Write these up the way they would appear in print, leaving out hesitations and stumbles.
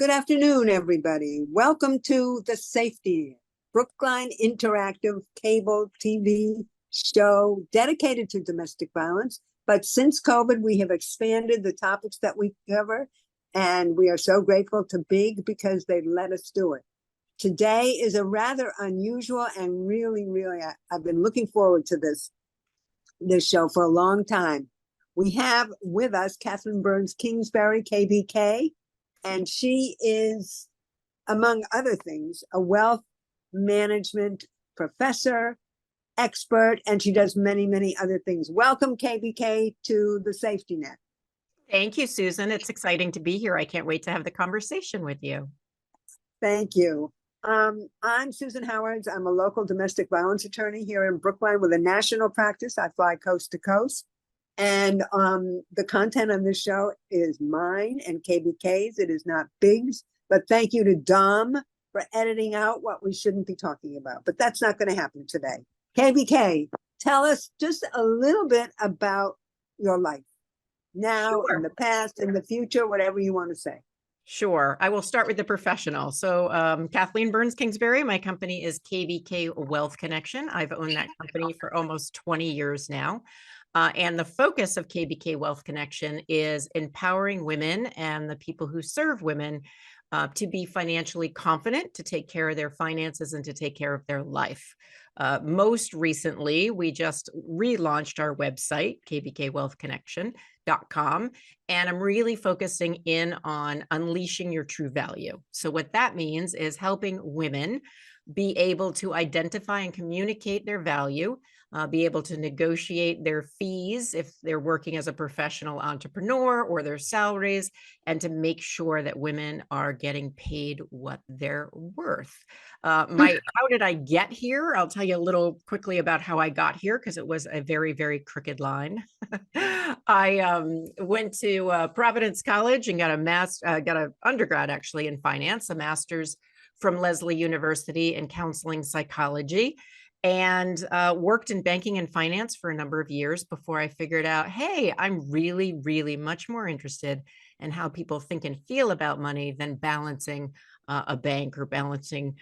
Good afternoon, everybody. Welcome to The Safety, Brookline Interactive Cable TV show dedicated to domestic violence. But since COVID, we have expanded the topics that we cover, and we are so grateful to Big because they let us do it. Today is a rather unusual and really, I've been looking forward to this show for a long time. We have with us Kathleen Burns Kingsbury, KBK, and she is, among other things, a wealth management professor, expert, and she does many other things. Welcome, KBK, to the Safety Net. Thank you, Susan. It's exciting to be here. I can't wait to have the conversation with you. Thank you. I'm Susan Howards. I'm a local domestic violence attorney here in Brookline with a national practice. I fly coast to coast. And the content on this show is mine and KBK's. It is not Big's. But thank you to Dom for editing out what we shouldn't be talking about. But that's not going to happen today. KBK, tell us just a little bit about your life now, Sure. in the past, in the future, whatever you want to say. Sure. I will start with the professional. So Kathleen Burns Kingsbury, my company is KBK Wealth Connection. I've owned that company for almost 20 years now. And the focus of KBK Wealth Connection is empowering women and the people who serve women to be financially confident, to take care of their finances, and to take care of their life. Most recently, we just relaunched our website, kbkwealthconnection.com, and I'm really focusing in on unleashing your true value. So what that means is helping women be able to identify and communicate their value, be able to negotiate their fees if they're working as a professional entrepreneur, or their salaries, and to make sure that women are getting paid what they're worth. How did I get here? I'll tell you a little quickly about how I got here, because it was a very crooked line. I went to Providence College and got an undergrad actually in finance, a master's from Lesley University in counseling psychology, and worked in banking and finance for a number of years before I figured out, hey, I'm really much more interested in how people think and feel about money than balancing a bank or balancing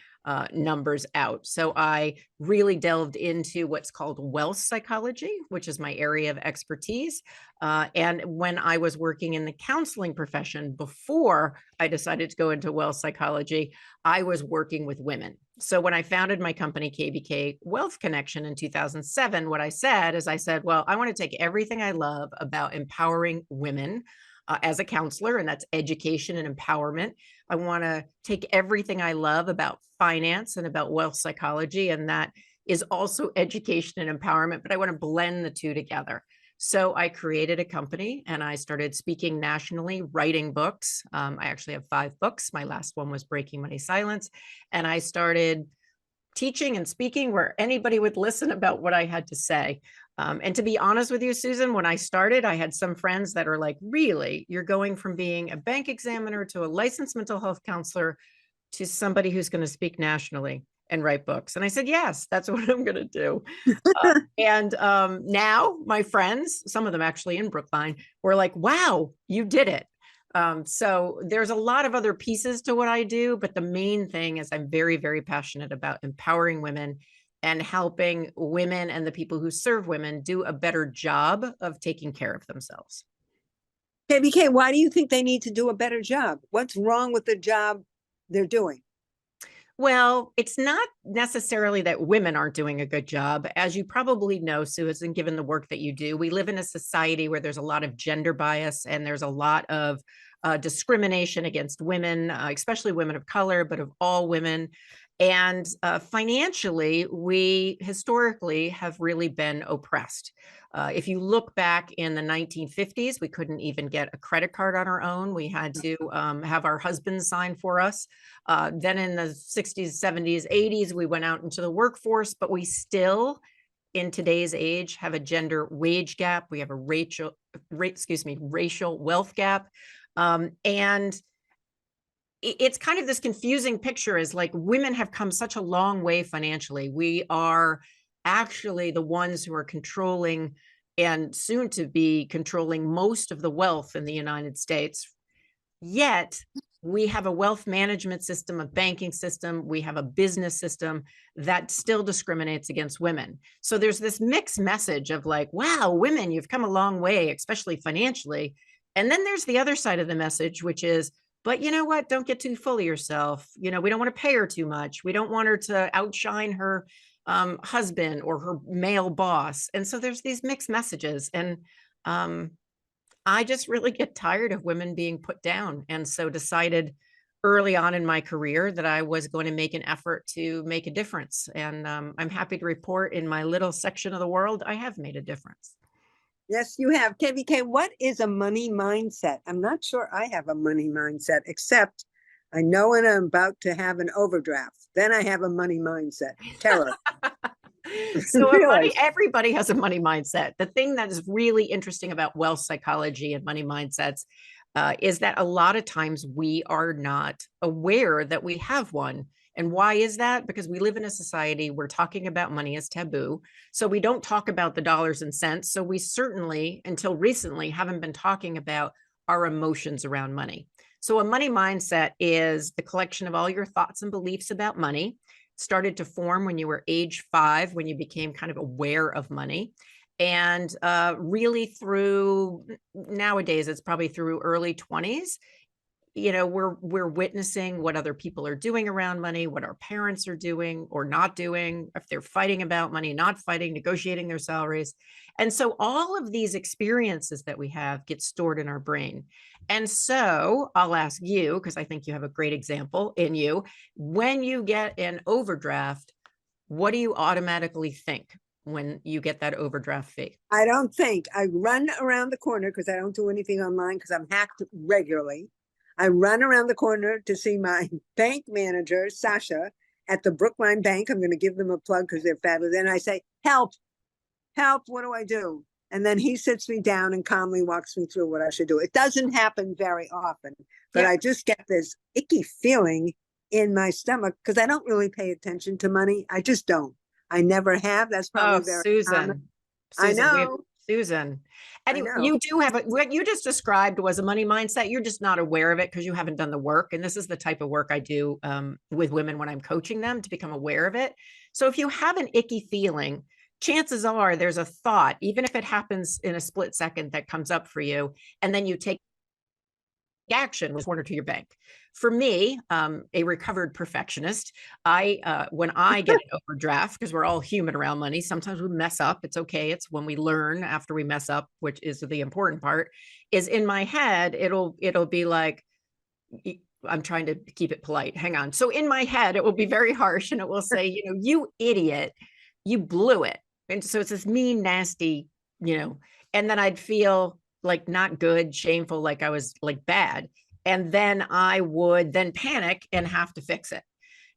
numbers out. So I really delved into what's called wealth psychology, which is my area of expertise. And when I was working in the counseling profession before I decided to go into wealth psychology, I was working with women. So when I founded my company, KBK Wealth Connection, in 2007, what I said is, well, I want to take everything I love about empowering women as a counselor, and that's education and empowerment. I want to take everything I love about finance and about wealth psychology, and that is also education and empowerment, but I want to blend the two together. So I created a company and I started speaking nationally, writing books. I actually have 5 books. My last one was Breaking Money Silence. And I started teaching and speaking where anybody would listen about what I had to say. And to be honest with you, Susan, when I started, I had some friends that are like, really, you're going from being a bank examiner to a licensed mental health counselor to somebody who's going to speak nationally and write books. And I said, yes, that's what I'm going to do. And now my friends, some of them actually in Brookline, were like, wow, you did it. So there's a lot of other pieces to what I do, but the main thing is I'm very passionate about empowering women and helping women and the people who serve women do a better job of taking care of themselves. KBK, why do you think they need to do a better job? What's wrong with the job they're doing? Well, it's not necessarily that women aren't doing a good job. As you probably know, Susan, given the work that you do, we live in a society where there's a lot of gender bias and there's a lot of discrimination against women, especially women of color, but of all women. And financially, we historically have really been oppressed. If you look back in the 1950s, we couldn't even get a credit card on our own. We had to have our husbands sign for us. Then in the 60s, 70s, 80s, we went out into the workforce, but we still, in today's age, have a gender wage gap. We have a racial wealth gap. And it's kind of this confusing picture, is like women have come such a long way financially. We are actually the ones who are controlling and soon to be controlling most of the wealth in the United States. Yet we have a wealth management system, a banking system, we have a business system that still discriminates against women. So there's this mixed message of like, wow, women, you've come a long way, especially financially. And then there's the other side of the message, which is, but you know what? Don't get too full of yourself. You know, we don't want to pay her too much. We don't want her to outshine her husband or her male boss. And so there's these mixed messages. And I just really get tired of women being put down. And so decided early on in my career that I was going to make an effort to make a difference. And I'm happy to report in my little section of the world, I have made a difference. Yes, you have. KBK, what is a money mindset? I'm not sure I have a money mindset, except I know when I'm about to have an overdraft. Then I have a money mindset. Terror. So Really? everybody has a money mindset. The thing that is really interesting about wealth psychology and money mindsets is that a lot of times we are not aware that we have one. And why is that? Because we live in a society where talking about money is taboo. So we don't talk about the dollars and cents. So we certainly, until recently, haven't been talking about our emotions around money. So a money mindset is the collection of all your thoughts and beliefs about money. Started to form when you were age 5, when you became kind of aware of money. And really through nowadays, it's probably through early 20s, you know, we're witnessing what other people are doing around money, what our parents are doing or not doing, if they're fighting about money, not fighting, negotiating their salaries. And so all of these experiences that we have get stored in our brain. And so I'll ask you, because I think you have a great example in you, when you get an overdraft, what do you automatically think when you get that overdraft fee? I don't think. I run around the corner because I don't do anything online because I'm hacked regularly. I run around the corner to see my bank manager, Sasha, at the Brookline Bank. I'm going to give them a plug because they're fabulous. And I say, help, help, what do I do? And then he sits me down and calmly walks me through what I should do. It doesn't happen very often, but I just get this icky feeling in my stomach because I don't really pay attention to money. I just don't. I never have. That's probably very common. I know. Susan. I Anyway, know. you do have what you just described was a money mindset. You're just not aware of it because you haven't done the work. And this is the type of work I do with women when I'm coaching them to become aware of it. So if you have an icky feeling, chances are there's a thought, even if it happens in a split second, that comes up for you. And then you take action with order to your bank. For me, a recovered perfectionist, when I get an overdraft, because we're all human around money, sometimes we mess up. It's okay. It's when we learn after we mess up, which is the important part. Is in my head, it'll be like, I'm trying to keep it polite. Hang on. So in my head, it will be very harsh, and it will say, you know, you idiot, you blew it. And so it's this mean, nasty, you know, and then I'd feel like not good, shameful, like I was like bad. And then I would then panic and have to fix it.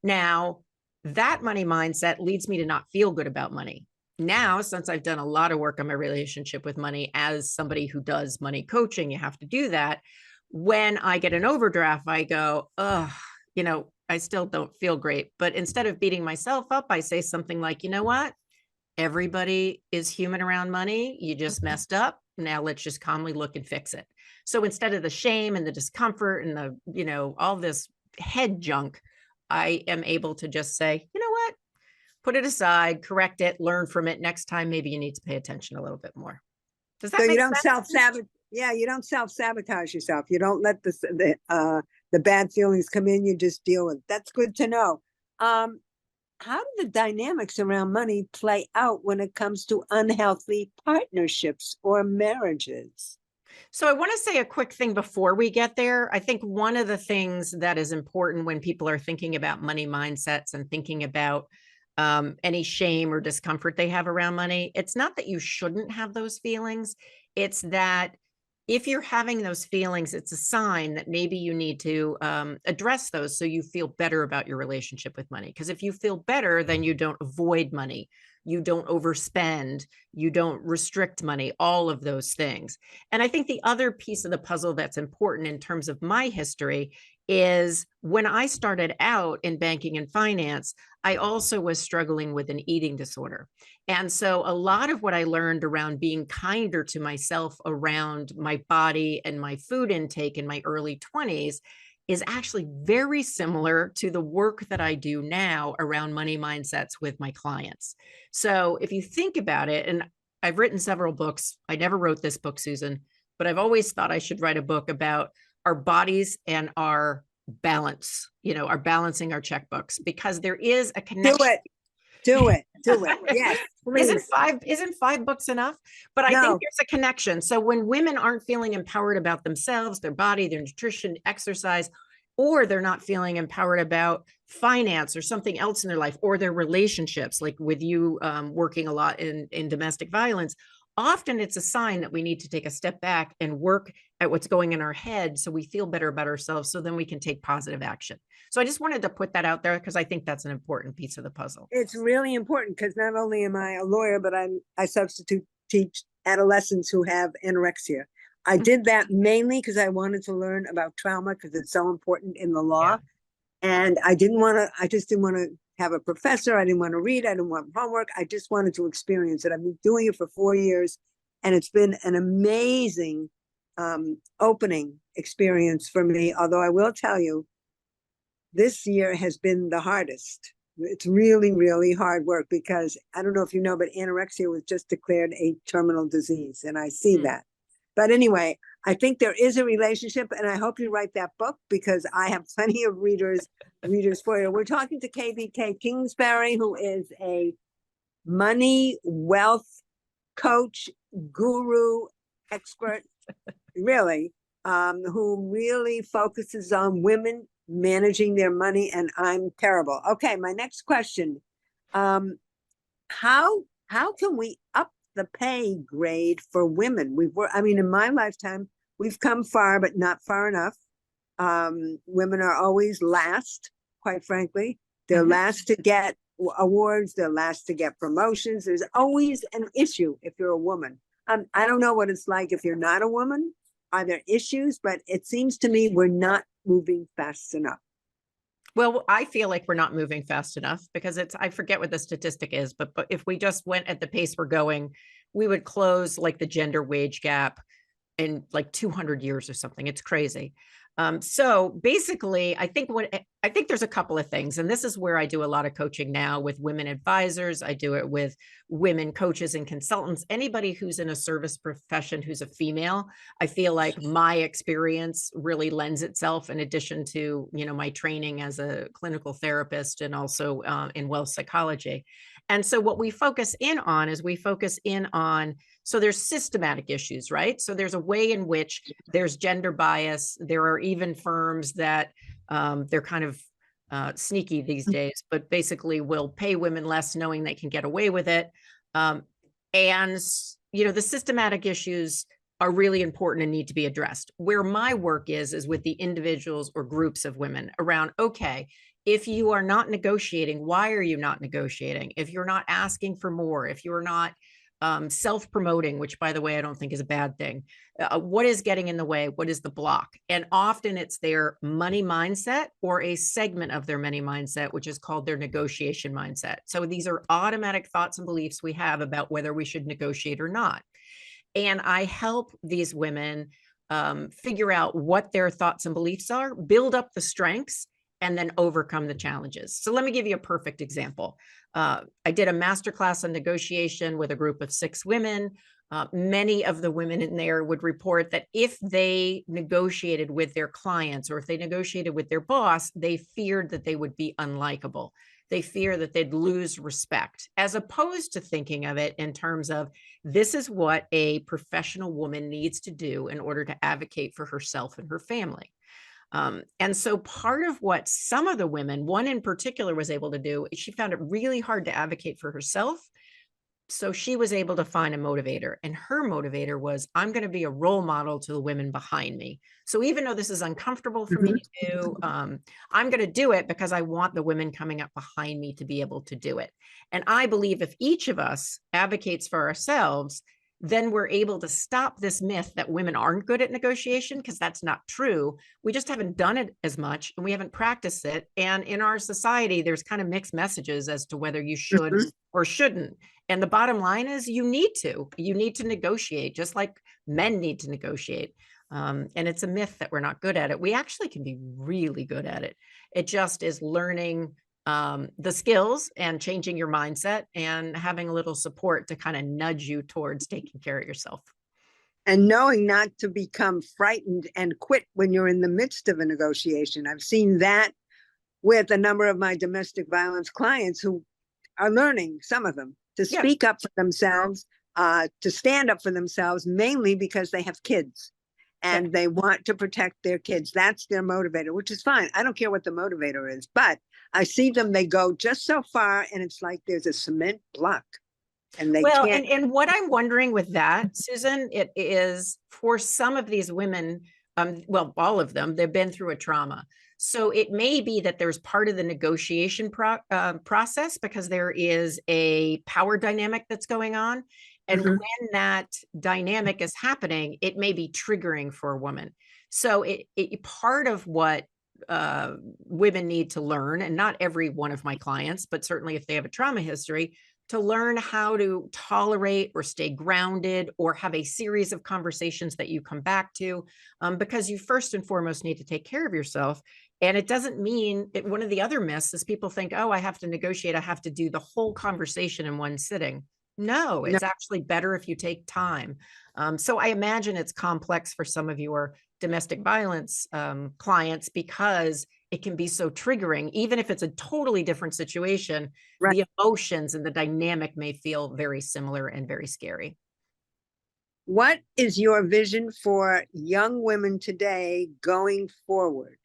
Now, that money mindset leads me to not feel good about money. Now, since I've done a lot of work on my relationship with money as somebody who does money coaching, you have to do that. When I get an overdraft, I go, oh, you know, I still don't feel great. But instead of beating myself up, I say something like, you know what? Everybody is human around money. You just messed up. Now let's just calmly look and fix it. So instead of the shame and the discomfort and the, you know, all this head junk, I am able to just say, you know what, put it aside, correct it, learn from it. Next time, maybe you need to pay attention a little bit more. Does that So you make don't sense? self-sabotage. Yeah, you don't self-sabotage yourself. You don't let the bad feelings come in. You just deal with it. That's good to know. How do the dynamics around money play out when it comes to unhealthy partnerships or marriages? So I want to say a quick thing before we get there. I think one of the things that is important when people are thinking about money mindsets and thinking about any shame or discomfort they have around money, it's not that you shouldn't have those feelings. It's that if you're having those feelings, it's a sign that maybe you need to address those so you feel better about your relationship with money. Because if you feel better, then you don't avoid money, you don't overspend, you don't restrict money, all of those things. And I think the other piece of the puzzle that's important in terms of my history is when I started out in banking and finance, I also was struggling with an eating disorder. And so a lot of what I learned around being kinder to myself around my body and my food intake in my early 20s is actually very similar to the work that I do now around money mindsets with my clients. So if you think about it, and I've written several books, I never wrote this book, Susan, but I've always thought I should write a book about our bodies and our balance, our balancing our checkbooks, because there is a connection. Do it. Yes, please. Isn't five books enough? But I think there's a connection. So when women aren't feeling empowered about themselves, their body, their nutrition, exercise, or they're not feeling empowered about finance or something else in their life, or their relationships, like with you working a lot in domestic violence, often it's a sign that we need to take a step back and work at what's going in our head so we feel better about ourselves, so then we can take positive action. So I just wanted to put that out there because I think that's an important piece of the puzzle. It's really important because not only am I a lawyer, but I substitute teach adolescents who have anorexia. I did that mainly because I wanted to learn about trauma because it's so important in the law. Yeah. And I just didn't want to have a professor. I didn't want to read. I didn't want homework. I just wanted to experience it. I've been doing it for 4 years, and it's been an amazing opening experience for me. Although I will tell you, this year has been the hardest. It's really, really hard work because I don't know if you know, but anorexia was just declared a terminal disease, and I see that. But anyway, I think there is a relationship, and I hope you write that book because I have plenty of readers for you. We're talking to KBK Kingsbury, who is a money wealth coach, guru, expert, really, who really focuses on women managing their money, and I'm terrible. Okay, my next question. How can we up the pay grade for women? In my lifetime, we've come far, but not far enough. Women are always last, quite frankly. They're last to get awards. They're last to get promotions. There's always an issue if you're a woman. I don't know what it's like if you're not a woman. Are there issues? But it seems to me we're not moving fast enough. Well, I feel like we're not moving fast enough because I forget what the statistic is, but if we just went at the pace we're going, we would close like the gender wage gap in like 200 years or something. It's crazy. So basically, I think there's a couple of things, and this is where I do a lot of coaching now with women advisors. I do it with women coaches and consultants, anybody who's in a service profession who's a female. I feel like my experience really lends itself, in addition to, my training as a clinical therapist and also in wealth psychology. And so what we focus in on is so there's systematic issues, right? So there's a way in which there's gender bias. There are even firms that they're kind of sneaky these days, but basically will pay women less knowing they can get away with it. And, the systematic issues are really important and need to be addressed. Where my work is with the individuals or groups of women around, okay, if you are not negotiating, why are you not negotiating? If you're not asking for more, if you're not self-promoting, which, by the way, I don't think is a bad thing. What is getting in the way? What is the block? And often it's their money mindset or a segment of their money mindset, which is called their negotiation mindset. So these are automatic thoughts and beliefs we have about whether we should negotiate or not. And I help these women figure out what their thoughts and beliefs are, build up the strengths, and then overcome the challenges. So let me give you a perfect example. I did a masterclass on negotiation with a group of 6 women. Many of the women in there would report that if they negotiated with their clients or if they negotiated with their boss, they feared that they would be unlikable. They fear that they'd lose respect, as opposed to thinking of it in terms of this is what a professional woman needs to do in order to advocate for herself and her family. And so part of what some of the women, one in particular, was able to do, she found it really hard to advocate for herself. So she was able to find a motivator, and her motivator was, I'm going to be a role model to the women behind me. So even though this is uncomfortable for me to do, I'm going to do it because I want the women coming up behind me to be able to do it. And I believe if each of us advocates for ourselves, then we're able to stop this myth that women aren't good at negotiation, because that's not true. We just haven't done it as much and we haven't practiced it. And in our society, there's kind of mixed messages as to whether you should or shouldn't. And the bottom line is you need to negotiate, just like men need to negotiate. And it's a myth that we're not good at it. We actually can be really good at it. It just is learning the skills and changing your mindset and having a little support to kind of nudge you towards taking care of yourself. And knowing not to become frightened and quit when you're in the midst of a negotiation. I've seen that with a number of my domestic violence clients who are learning, some of them, to Yeah. speak up for themselves, to stand up for themselves, mainly because they have kids and they want to protect their kids. That's their motivator, which is fine. I don't care what the motivator is, but I see them, they go just so far and it's like there's a cement block and they Well, can't. and what I'm wondering with that, Susan, it is for some of these women, well, all of them, they've been through a trauma. So it may be that there's part of the negotiation process because there is a power dynamic that's going on. And Mhm. when that dynamic is happening, it may be triggering for a woman. So part of what women need to learn, and not every one of my clients, but certainly if they have a trauma history, to learn how to tolerate or stay grounded or have a series of conversations that you come back to, because you first and foremost need to take care of yourself. And it doesn't mean one of the other myths is people think, oh, I have to negotiate. I have to do the whole conversation in one sitting. No, No, it's actually better if you take time. So I imagine it's complex for some of your domestic violence clients because it can be so triggering, even if it's a totally different situation. right. The emotions and the dynamic may feel very similar and very scary. What is your vision for young women today going forward?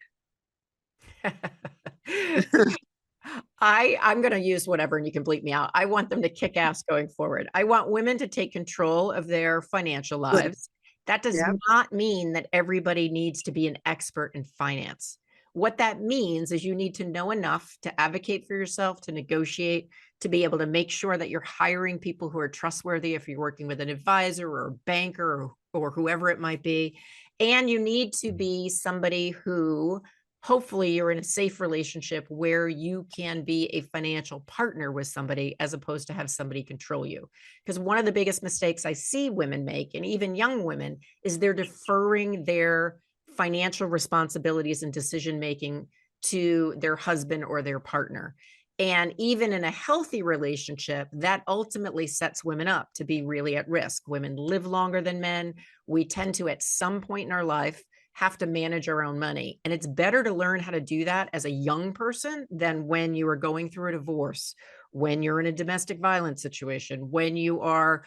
I'm going to use whatever and you can bleep me out. I want them to kick ass going forward. I want women to take control of their financial Good. lives. That does Yeah. not mean that everybody needs to be an expert in finance. What that means is you need to know enough to advocate for yourself, to negotiate, to be able to make sure that you're hiring people who are trustworthy if you're working with an advisor or a banker or whoever it might be. And you need to be somebody who hopefully you're in a safe relationship where you can be a financial partner with somebody as opposed to have somebody control you. Because one of the biggest mistakes I see women make, and even young women, is they're deferring their financial responsibilities and decision making to their husband or their partner. And even in a healthy relationship, that ultimately sets women up to be really at risk. Women live longer than men. We tend to, at some point in our life, have to manage our own money. And it's better to learn how to do that as a young person than when you are going through a divorce, when you're in a domestic violence situation, when you are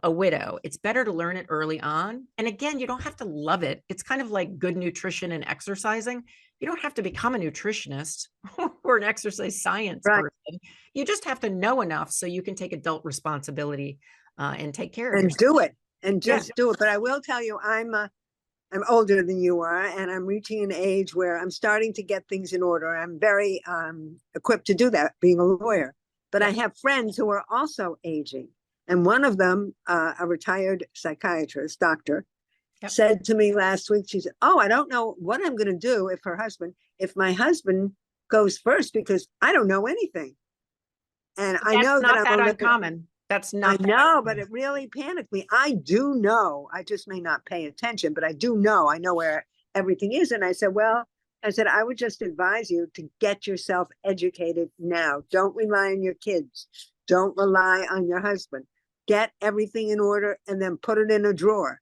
a widow. It's better to learn it early on. And again, you don't have to love it. It's kind of like good nutrition and exercising. You don't have to become a nutritionist or an exercise science Right. person. You just have to know enough so you can take adult responsibility and take care of And yourself. do it and Yeah. just do it. But I will tell you, I'm older than you are, and I'm reaching an age where I'm starting to get things in order. I'm very equipped to do that, being a lawyer. But I Yeah. have friends who are also aging. And one of them, a retired psychiatrist, doctor, Yep. said to me last week, she said, oh, I don't know what I'm going to do if my husband goes first, because I don't know anything. And I That's know that not I'm that a little, uncommon. That's I not that know, but uncommon. it really panicked me. I do know. I just may not pay attention, but I do know. I know where everything is. And I said, well, I would just advise you to get yourself educated now. Don't rely on your kids. Don't rely on your husband. Get everything in order and then put it in a drawer.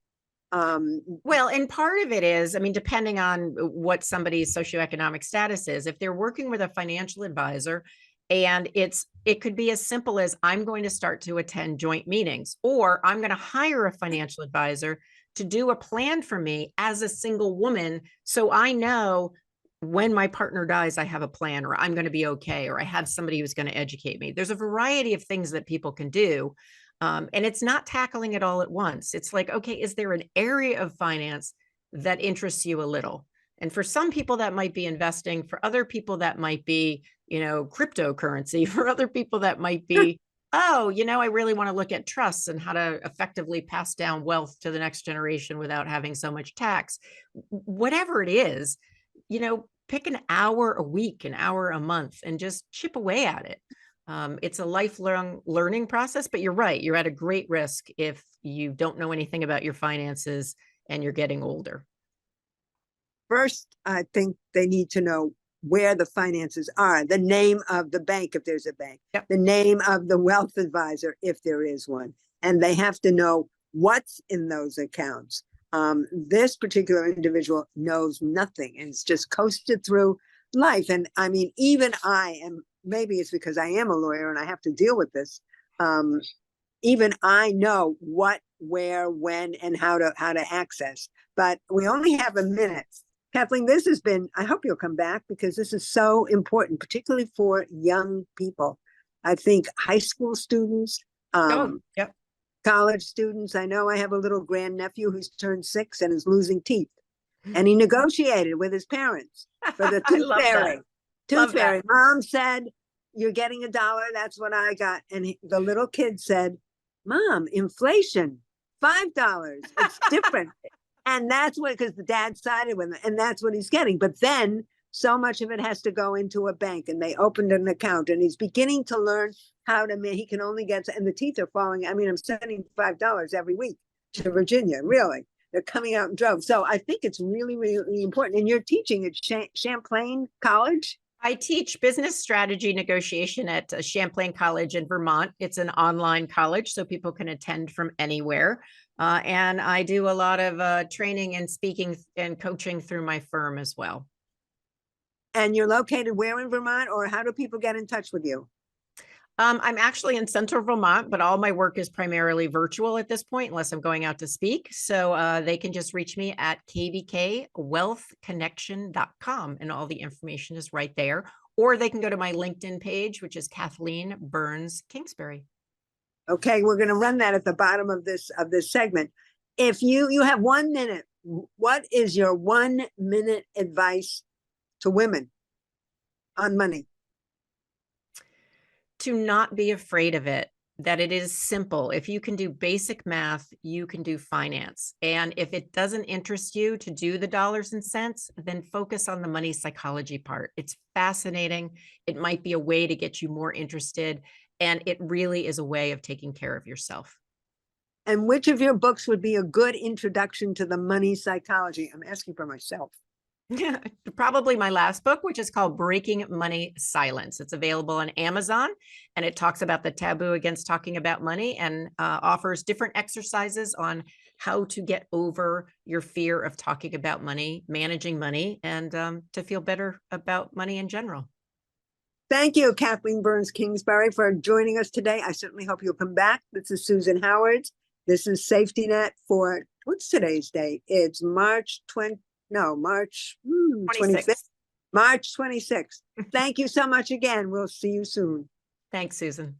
Well, and part of it is, I mean, depending on what somebody's socioeconomic status is, if they're working with a financial advisor, and it could be as simple as I'm going to start to attend joint meetings, or I'm going to hire a financial advisor to do a plan for me as a single woman. So I know when my partner dies, I have a plan, or I'm going to be okay, or I have somebody who's going to educate me. There's a variety of things that people can do. And it's not tackling it all at once. It's like, okay, is there an area of finance that interests you a little? And for some people, that might be investing. For other people, that might be, cryptocurrency. For other people, that might be, oh, I really want to look at trusts and how to effectively pass down wealth to the next generation without having so much tax. Whatever it is, pick an hour a week, an hour a month, and just chip away at it. It's a lifelong learning process, but you're right. You're at a great risk if you don't know anything about your finances and you're getting older. first, I think they need to know where the finances are, the name of the bank, if there's a bank, Yep. the name of the wealth advisor, if there is one. And they have to know what's in those accounts. This particular individual knows nothing and it's just coasted through life. And I mean, even I am, maybe it's because I am a lawyer and I have to deal with this. Even I know what, where, when, and how to access. But we only have a minute. Kathleen, this has been, I hope you'll come back because this is so important, particularly for young people. I think high school students, Yep. college students. I know I have a little grandnephew who's turned 6 and is losing teeth. And he negotiated with his parents for the tooth fairy. Tooth fairy. Mom said, you're getting $1. That's what I got. And the little kid said, Mom, inflation, $5. It's different. And that's what, because the dad sided with him, and that's what he's getting. But then so much of it has to go into a bank, and they opened an account, and he's beginning to learn how to, he can only get, and the teeth are falling. I mean, I'm sending $5 every week to Virginia, really. They're coming out in droves. So I think it's really, really important. And you're teaching at Champlain College? I teach business strategy negotiation at Champlain College in Vermont. It's an online college, so people can attend from anywhere. And I do a lot of training and speaking and coaching through my firm as well. And you're located where in Vermont, or how do people get in touch with you? I'm actually in central Vermont, but all my work is primarily virtual at this point, unless I'm going out to speak. So they can just reach me at kbkwealthconnection.com, and all the information is right there. Or they can go to my LinkedIn page, which is Kathleen Burns Kingsbury. Okay, we're going to run that at the bottom of this segment. If you have 1 minute, what is your 1 minute advice to women on money? To not be afraid of it, that it is simple. If you can do basic math, you can do finance. And if it doesn't interest you to do the dollars and cents, then focus on the money psychology part. It's fascinating. It might be a way to get you more interested. And it really is a way of taking care of yourself. And which of your books would be a good introduction to the money psychology? I'm asking for myself. Probably my last book, which is called Breaking Money Silence. It's available on Amazon, and it talks about the taboo against talking about money and offers different exercises on how to get over your fear of talking about money, managing money, and to feel better about money in general. Thank you, Kathleen Burns Kingsbury, for joining us today. I certainly hope you'll come back. This is Susan Howard. This is Safety Net for, what's today's date? It's March 25th. March 26th. Thank you so much again. We'll see you soon. Thanks, Susan.